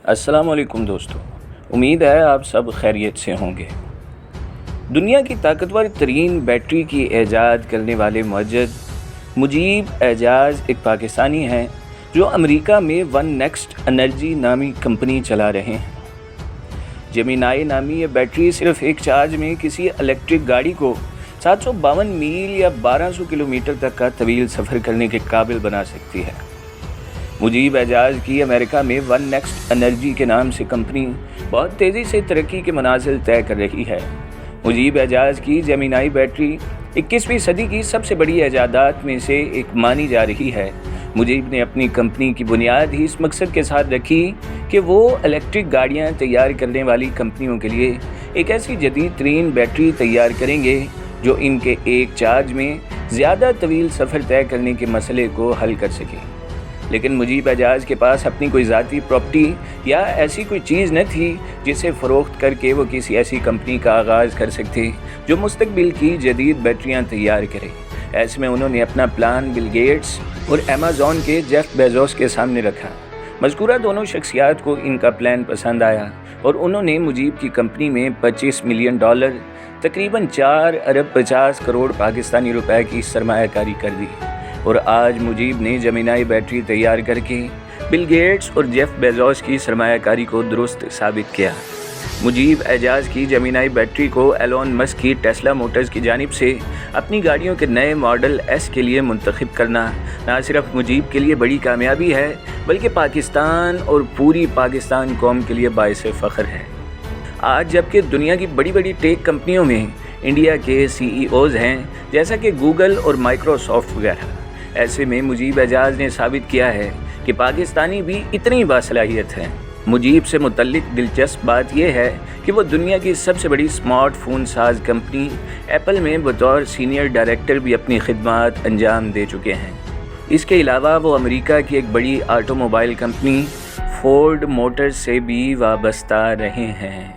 अस्सलाम वालेकुम दोस्तों, उम्मीद है आप सब खैरियत से होंगे। दुनिया की ताकतवर तरीन बैटरी की ईजाद करने वाले मुअज्जद मुजीब एजाज एक पाकिस्तानी हैं जो अमेरिका में वन नेक्स्ट एनर्जी नामी कंपनी चला रहे हैं। जेमिनाई नामी ये बैटरी सिर्फ एक चार्ज में किसी इलेक्ट्रिक गाड़ी को 752 मील या 1200 किलोमीटर तक का तवील सफ़र करने के काबिल बना सकती है। मुजीब एजाज की अमेरिका में वन नेक्स्ट एनर्जी के नाम से कंपनी बहुत तेज़ी से तरक्की के मनाजिल तय कर रही है। मुजीब एजाज की जेमिनाई बैटरी 21वीं सदी की सबसे बड़ी ईजादात में से एक मानी जा रही है। मुजीब ने अपनी कंपनी की बुनियाद ही इस मकसद के साथ रखी कि वो इलेक्ट्रिक गाड़ियाँ तैयार करने वाली कंपनियों के लिए एक ऐसी जदीद तरीन बैटरी तैयार करेंगे जो इनके एक चार्ज में ज़्यादा तवील सफ़र तय करने के मसले को हल कर सके। लेकिन मुजीब एजाज के पास अपनी कोई ज़ाती प्रॉपर्टी या ऐसी कोई चीज़ न थी जिसे फ़रोख्त करके वो किसी ऐसी कंपनी का आगाज़ कर सकते जो मुस्तकबिल की जदीद बैटरियाँ तैयार करे। ऐसे में उन्होंने अपना प्लान बिल गेट्स और अमेज़ॉन के जेफ बेजोस के सामने रखा। मज़कूरा दोनों शख्सियात को इनका प्लान पसंद आया और उन्होंने मुजीब की कंपनी में $25 मिलियन तकरीबन 4 अरब 50 करोड़ पाकिस्तानी रुपए की सरमायाकारी कर दी। और आज मुजीब ने जेमिनाई बैटरी तैयार करके बिल गेट्स और जेफ बेजोस की सरमायाकारी को दुरुस्त साबित किया। मुजीब एजाज की जेमिनाई बैटरी को एलोन मस्क की टेस्ला मोटर्स की जानिब से अपनी गाड़ियों के नए मॉडल एस के लिए मुंतखब करना न सिर्फ मुजीब के लिए बड़ी कामयाबी है बल्कि पाकिस्तान और पूरी पाकिस्तान कौम के लिए बाइस फ़ख्र है। आज जबकि दुनिया की बड़ी बड़ी टेक कंपनियों में इंडिया के CEOs हैं जैसा कि गूगल और माइक्रोसॉफ्ट वगैरह, ऐसे में मुजीब एजाज ने साबित किया है कि पाकिस्तानी भी इतनी बासलाहियत हैं। मुजीब से मुतल्लिक दिलचस्प बात यह है कि वो दुनिया की सबसे बड़ी स्मार्टफोन साज कंपनी एप्पल में बतौर सीनियर डायरेक्टर भी अपनी खिदमात अंजाम दे चुके हैं। इसके अलावा वो अमेरिका की एक बड़ी ऑटोमोबाइल कंपनी फोर्ड मोटर्स से भी वाबस्ता रहे हैं।